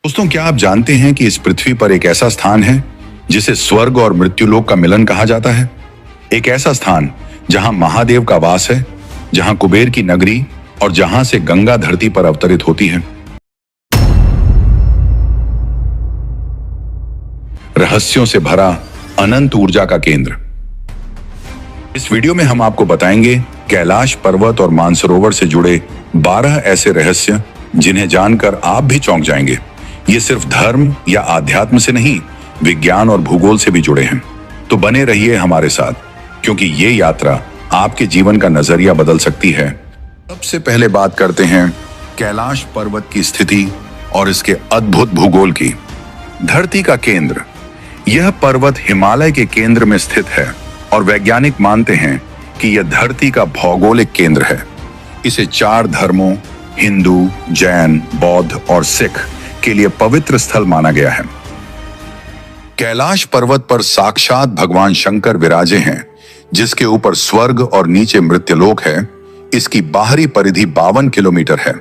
दोस्तों, क्या आप जानते हैं कि इस पृथ्वी पर एक ऐसा स्थान है जिसे स्वर्ग और मृत्युलोक का मिलन कहा जाता है। एक ऐसा स्थान जहां महादेव का वास है, जहां कुबेर की नगरी और जहां से गंगा धरती पर अवतरित होती है। रहस्यों से भरा अनंत ऊर्जा का केंद्र। इस वीडियो में हम आपको बताएंगे कैलाश पर्वत और मानसरोवर से जुड़े 12 ऐसे रहस्य जिन्हें जानकर आप भी चौंक जाएंगे। ये सिर्फ धर्म या आध्यात्म से नहीं, विज्ञान और भूगोल से भी जुड़े हैं। तो बने रहिए हमारे साथ, क्योंकि ये यात्रा आपके जीवन का नजरिया बदल सकती है। सबसे पहले बात करते हैं कैलाश पर्वत की स्थिति और इसके अद्भुत भूगोल की। धरती का केंद्र। यह पर्वत हिमालय के केंद्र में स्थित है और वैज्ञानिक मानते हैं कि यह धरती का भौगोलिक केंद्र है। इसे 4 धर्मों हिंदू, जैन, बौद्ध और सिख के लिए पवित्र स्थल माना गया है। कैलाश पर्वत पर साक्षात भगवान शंकर विराजे हैं, जिसके ऊपर स्वर्ग और नीचे मृत्युलोक है। इसकी बाहरी परिधि 52 किलोमीटर है।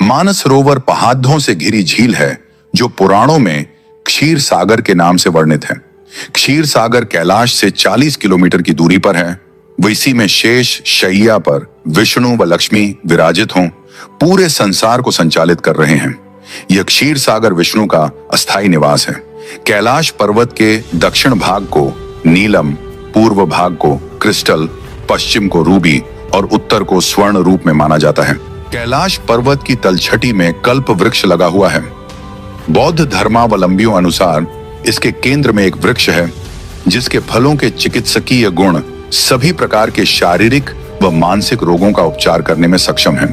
मानसरोवर पहाड़ों से घिरी झील है जो पुराणों में क्षीर सागर के नाम से वर्णित है। क्षीर सागर कैलाश से 40 किलोमीटर की दूरी पर है। इसी में शेष शैया पर विष्णु व लक्ष्मी विराजित हों पूरे संसार को संचालित कर रहे हैं। यह क्षीर सागर विष्णु का अस्थायी निवास है। कैलाश पर्वत के दक्षिण भाग को नीलम, पूर्व भाग को क्रिस्टल, पश्चिम को रूबी और उत्तर को स्वर्ण रूप में माना जाता है। कैलाश पर्वत की तलछटी में कल्प वृक्ष लगा हुआ है। बौद्ध धर्मावलंबियों अनुसार इसके केंद्र में एक वृक्ष है जिसके फलों के चिकित्सकीय गुण सभी प्रकार के शारीरिक व मानसिक रोगों का उपचार करने में सक्षम हैं।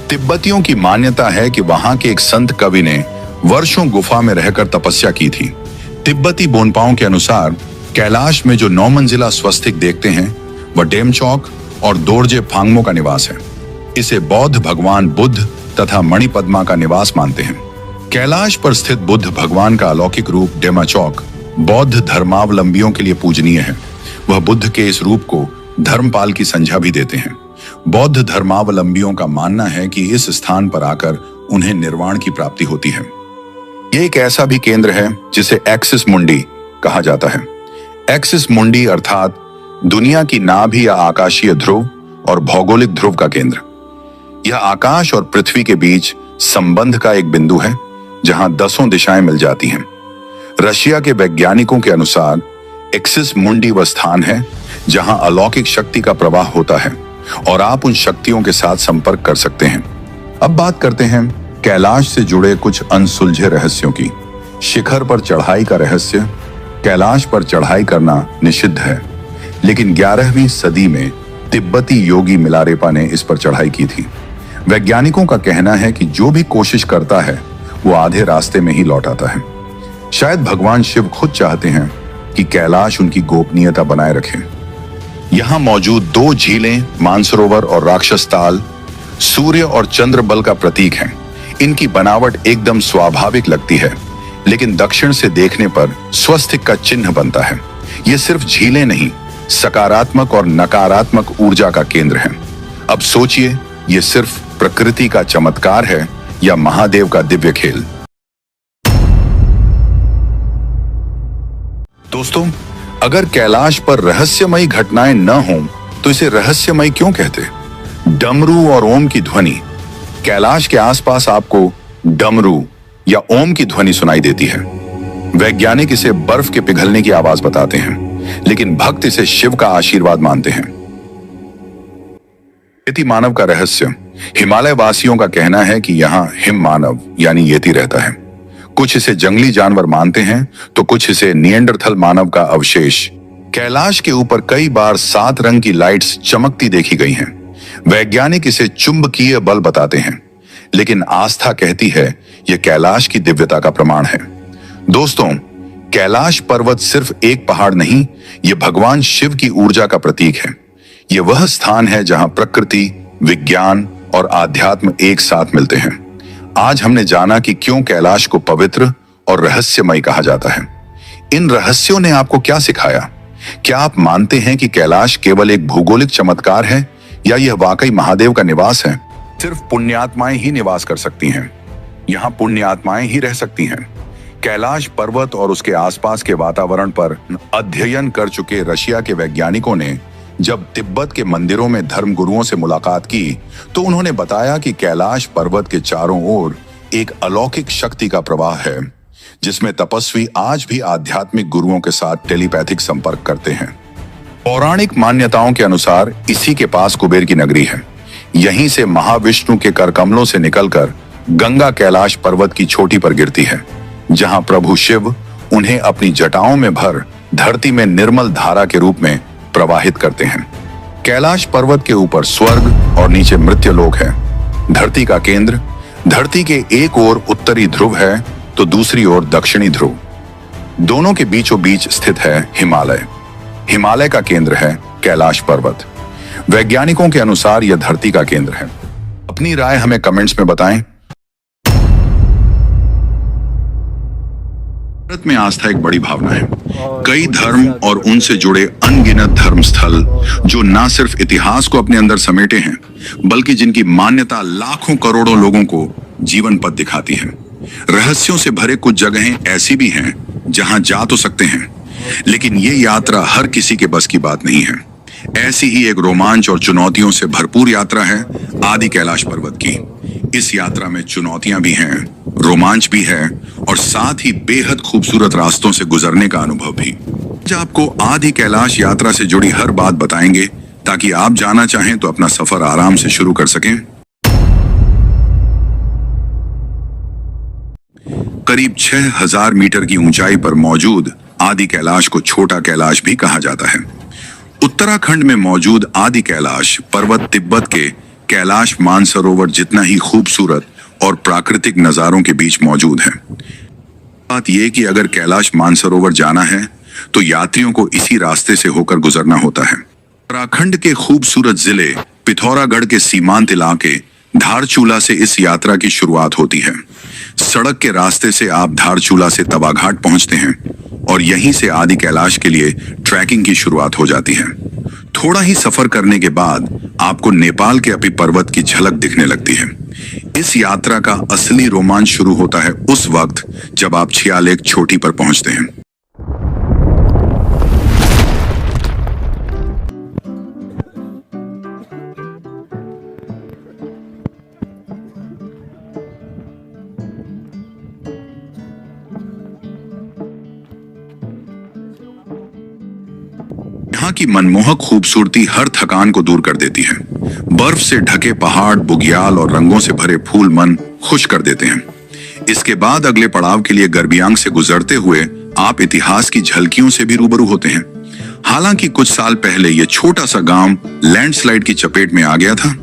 तिब्बतियों की मान्यता है कि वहां के एक संत कवि ने वर्षों गुफा में रहकर तपस्या की थी। तिब्बती बोनपाओं के अनुसार कैलाश में जो 9 मंजिला स्वस्तिक देखते हैं वह डेमचौक और दोरजे फांगमो का निवास है। इसे बौद्ध भगवान बुद्ध तथा मणिपद्मा का निवास मानते हैं। कैलाश पर स्थित बुद्ध भगवान का अलौकिक रूप डेमाचौक बौद्ध धर्मावलंबियों के लिए पूजनीय है। वह बुद्ध के इस रूप को धर्मपाल की संज्ञा भी देते हैं। बौद्ध धर्मावलंबियों का मानना है कि इस स्थान पर आकर उन्हें निर्वाण की प्राप्ति होती है। यह एक ऐसा भी केंद्र है जिसे एक्सिस मुंडी कहा जाता है। एक्सिस मुंडी अर्थात दुनिया की नाभि या आकाशीय ध्रुव और भौगोलिक ध्रुव का केंद्र। यह आकाश और पृथ्वी के बीच संबंध का एक बिंदु है जहां 10 दिशाएं मिल जाती हैं। रशिया के वैज्ञानिकों के अनुसार एक्सिस मुंडी वह स्थान है जहां अलौकिक शक्ति का प्रवाह होता है और आप उन शक्तियों के साथ संपर्क कर सकते हैं। अब बात करते हैं कैलाश से जुड़े कुछ अनसुलझे रहस्यों की। शिखर पर चढ़ाई का रहस्य। कैलाश पर चढ़ाई करना निषिद्ध है, लेकिन 11वीं सदी में तिब्बती योगी मिलारेपा ने इस पर चढ़ाई की थी। वैज्ञानिकों का कहना है कि जो भी कोशिश करता है वो आधे रास्ते में ही लौट आता है। शायद भगवान शिव खुद चाहते हैं कि कैलाश उनकी गोपनीयता बनाए रखे। यहां मौजूद 2 झीलें मानसरोवर और राक्षस ताल सूर्य और चंद्र बल का प्रतीक हैं। इनकी बनावट एकदम स्वाभाविक लगती है, लेकिन दक्षिण से देखने पर स्वस्तिक का चिन्ह बनता है। ये सिर्फ झीलें नहीं, सकारात्मक और नकारात्मक ऊर्जा का केंद्र है। अब सोचिए, ये सिर्फ प्रकृति का चमत्कार है या महादेव का दिव्य खेल। दोस्तों, अगर कैलाश पर रहस्यमयी घटनाएं न हों तो इसे रहस्यमयी क्यों कहते? डमरू और ओम की ध्वनि। कैलाश के आसपास आपको डमरू या ओम की ध्वनि सुनाई देती है। वैज्ञानिक इसे बर्फ के पिघलने की आवाज बताते हैं, लेकिन भक्त इसे शिव का आशीर्वाद मानते हैं। येति मानव का रहस्य। हिमालय वासियों का कहना है कि यहाँ हिम मानव यानी येति रहता है। कुछ इसे जंगली जानवर मानते हैं तो कुछ इसे निएंडरथल मानव का अवशेष। कैलाश के ऊपर कई बार 7 रंग की लाइट्स चमकती देखी गई हैं। वैज्ञानिक इसे चुंबकीय बल बताते हैं, लेकिन आस्था कहती है यह कैलाश की दिव्यता का प्रमाण है। दोस्तों, कैलाश पर्वत सिर्फ एक पहाड़ नहीं, यह भगवान शिव की ऊर्जा का प्रतीक है। यह वह स्थान है जहां प्रकृति, विज्ञान और आध्यात्म एक साथ मिलते हैं। आज हमने जाना कि क्यों कैलाश को पवित्र और रहस्यमय कहा जाता है। इन रहस्यों ने आपको क्या सिखाया? क्या आप मानते हैं कि कैलाश केवल एक भौगोलिक चमत्कार है या यह वाकई महादेव का निवास है? सिर्फ पुण्यात्माएं ही निवास कर सकती हैं। यहाँ पुण्य आत्माएं ही रह सकती हैं। कैलाश पर्वत और उसके आसपास के वातावरण पर अध्ययन कर चुके रशिया के वैज्ञानिकों ने जब तिब्बत के मंदिरों में धर्मगुरुओं से मुलाकात की तो उन्होंने बताया कि कैलाश पर्वत के चारों ओर एक अलौकिक शक्ति का प्रवाह है, जिसमें तपस्वी आज भी आध्यात्मिक गुरुओं के साथ टेलीपैथिक संपर्क करते हैं। पौराणिक मान्यताओं के अनुसार इसी के पास कुबेर की नगरी है। यहीं से महाविष्णु के करकमलों से निकलकर गंगा कैलाश पर्वत की चोटी पर गिरती है, जहां प्रभु शिव उन्हें अपनी जटाओं में भर धरती में निर्मल धारा के रूप में प्रवाहित करते हैं। कैलाश पर्वत के ऊपर स्वर्ग और नीचे मृत्युलोक है। धरती का केंद्र धरती के एक ओर उत्तरी ध्रुव है तो दूसरी ओर दक्षिणी ध्रुव। दोनों के बीचों बीच स्थित है हिमालय। हिमालय का केंद्र है कैलाश पर्वत। वैज्ञानिकों के अनुसार यह धरती का केंद्र है। अपनी राय हमें कमेंट्स में बताएं। भारत में आस्था एक बड़ी भावना है। कई धर्म और उनसे जुड़े अनगिनत धर्म स्थल जो न सिर्फ इतिहास को अपने अंदर समेटे हैं, बल्कि जिनकी मान्यता लाखों करोड़ों लोगों को जीवन पथ दिखाती है। रहस्यों से भरे कुछ जगहें ऐसी भी हैं जहां जा तो सकते हैं, लेकिन ये यात्रा हर किसी के बस की बात नहीं है। ऐसी ही एक रोमांच और चुनौतियों से भरपूर यात्रा है आदि कैलाश पर्वत की। इस यात्रा में चुनौतियां भी हैं, रोमांच भी है और साथ ही बेहद खूबसूरत रास्तों से गुजरने का अनुभव भी। आज आपको आदि कैलाश यात्रा से जुड़ी हर बात बताएंगे ताकि आप जाना चाहें तो अपना सफर आराम से शुरू कर सकें। करीब 6000 मीटर की ऊंचाई पर मौजूद आदि कैलाश को छोटा कैलाश भी कहा जाता है। उत्तराखंड में मौजूद आदि कैलाश पर्वत तिब्बत के कैलाश मानसरोवर जितना ही खूबसूरत और प्राकृतिक नजारों के बीच मौजूद है। बात यह कि अगर कैलाश मानसरोवर जाना है तो यात्रियों को इसी रास्ते से होकर गुजरना होता है। उत्तराखंड के खूबसूरत जिले पिथौरागढ़ के सीमांत इलाके धारचूला से इस यात्रा की शुरुआत होती है। सड़क के रास्ते से आप धारचूला से तवाघाट पहुंचते हैं और यहीं से आदि कैलाश के लिए ट्रैकिंग की शुरुआत हो जाती है। थोड़ा ही सफर करने के बाद आपको नेपाल के अपी पर्वत की झलक दिखने लगती है। इस यात्रा का असली रोमांच शुरू होता है उस वक्त जब आप छियालेख चोटी पर पहुंचते हैं। यहाँ की मनमोहक खूबसूरती हर थकान को दूर कर देती है। बर्फ से ढके पहाड़, बुग्याल और रंगों से भरे फूल मन खुश कर देते हैं। इसके बाद अगले पड़ाव के लिए गर्बियांग से गुजरते हुए आप इतिहास की झलकियों से भी रूबरू होते हैं। हालांकि कुछ साल पहले यह छोटा सा गांव लैंडस्लाइड की चपेट में आ गया था,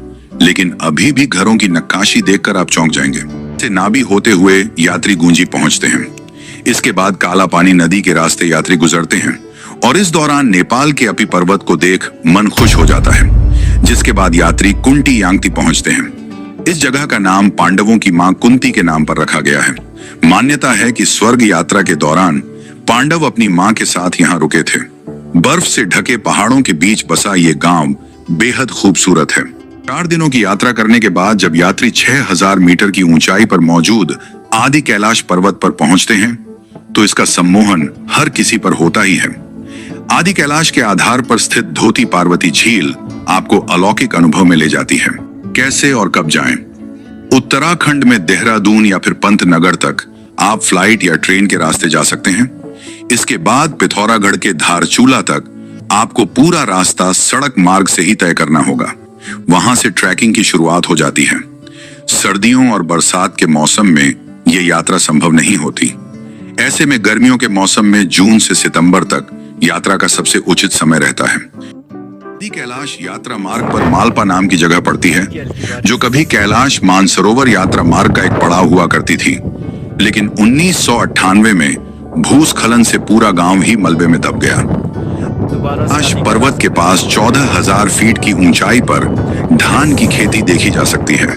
लेकिन अभी भी घरों की नक्काशी देखकर आप चौंक जाएंगे। से नाबी होते हुए यात्री गूंजी पहुंचते हैं। इसके बाद काला पानी नदी के रास्ते यात्री गुजरते हैं और इस दौरान नेपाल के अपी पर्वत को देख मन खुश हो जाता है, जिसके बाद यात्री कुंटी यांगती पहुंचते हैं। इस जगह का नाम पांडवों की मां कुंती के नाम पर रखा गया है। मान्यता है कि स्वर्ग यात्रा के दौरान पांडव अपनी मां के साथ यहाँ रुके थे। बर्फ से ढके पहाड़ों के बीच बसा ये गांव बेहद खूबसूरत है। 4 दिनों की यात्रा करने के बाद जब यात्री 6000 मीटर की ऊंचाई पर मौजूद आदि कैलाश पर्वत पर पहुंचते हैं तो इसका सम्मोहन हर किसी पर होता ही है। आदि कैलाश के आधार पर स्थित धोती पार्वती झील आपको अलौकिक अनुभव में ले जाती है। कैसे और कब जाएं? उत्तराखंड में देहरादून या फिर पंतनगर तक आप फ्लाइट या ट्रेन के रास्ते जा सकते हैं। इसके बाद पिथौरागढ़ के धारचूला तक आपको पूरा रास्ता सड़क मार्ग से ही तय करना होगा। वहां से ट्रैकिंग की शुरुआत हो जाती है। सर्दियों और बरसात के मौसम में यह यात्रा संभव नहीं होती। ऐसे में गर्मियों के मौसम में जून से सितंबर तक यात्रा का सबसे उचित समय रहता है। आदि कैलाश यात्रा मार्ग पर मालपा नाम की जगह पड़ती है, जो कभी कैलाश मानसरोवर यात्रा मार्ग का एक पड़ाव हुआ करती थी, लेकिन 1998 में भूस्खलन से पूरा गांव ही मलबे में दब गया। कैलाश पर्वत के पास 14,000 फीट की ऊंचाई पर धान की खेती देखी जा सकती है,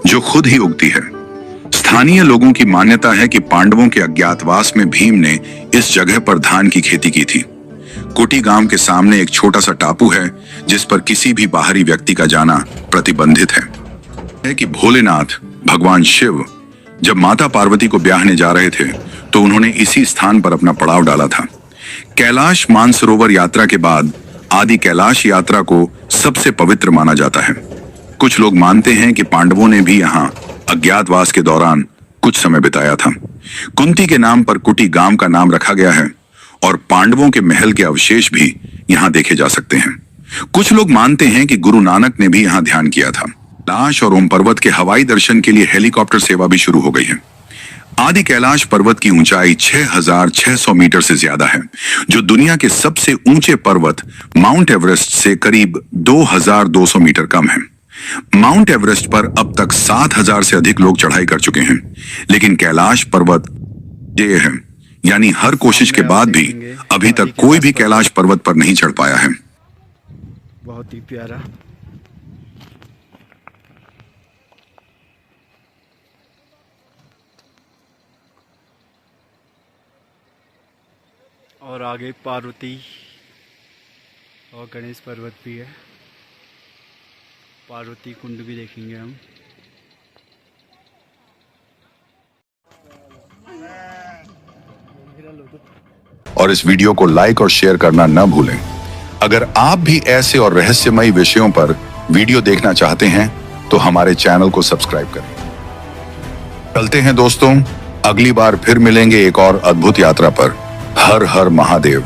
जो खुद ही उगती है। स्थानीय लोगों की मान्यता है कि पांडवों के अज्ञातवास में भीम ने इस जगह पर धान की खेती की थी। कोटी गांव के सामने एक छोटा सा टापू है जिस पर किसी भी बाहरी व्यक्ति का जाना प्रतिबंधित है कि भोलेनाथ, भगवान शिव, जब माता पार्वती को ब्याहने जा रहे थे तो उन्होंने इसी स्थान पर अपना पड़ाव डाला था। कैलाश मानसरोवर यात्रा के बाद आदि कैलाश यात्रा को सबसे पवित्र माना जाता है। कुछ लोग मानते हैं कि पांडवों ने भी यहाँ अज्ञातवास के दौरान कुछ समय बिताया था। कुंती के नाम पर कुटी गांव का नाम रखा गया है और पांडवों के महल के अवशेष भी यहाँ देखे जा सकते हैं। कुछ लोग मानते हैं कि गुरु नानक ने भी यहाँ ध्यान किया था। कैलाश और ओम पर्वत के हवाई दर्शन के लिए हेलीकॉप्टर सेवा भी शुरू हो गई है। आदि कैलाश पर्वत की ऊंचाई 6,600 मीटर से ज्यादा है, जो दुनिया के सबसे ऊंचे पर्वत माउंट एवरेस्ट से करीब 2,200 मीटर कम है। माउंट एवरेस्ट पर अब तक 7,000 से अधिक लोग चढ़ाई कर चुके हैं, लेकिन कैलाश पर्वत ये है, यानी हर कोशिश के बाद भी अभी तक कोई भी कैलाश पर्वत पर नहीं चढ़ पाया है। बहुत ही प्यारा। और आगे पार्वती और गणेश पर्वत भी है। पार्वती कुंड भी देखेंगे हम। और इस वीडियो को लाइक और शेयर करना न भूलें। अगर आप भी ऐसे और रहस्यमयी विषयों पर वीडियो देखना चाहते हैं तो हमारे चैनल को सब्सक्राइब करें। चलते हैं दोस्तों, अगली बार फिर मिलेंगे एक और अद्भुत यात्रा पर। हर हर महादेव।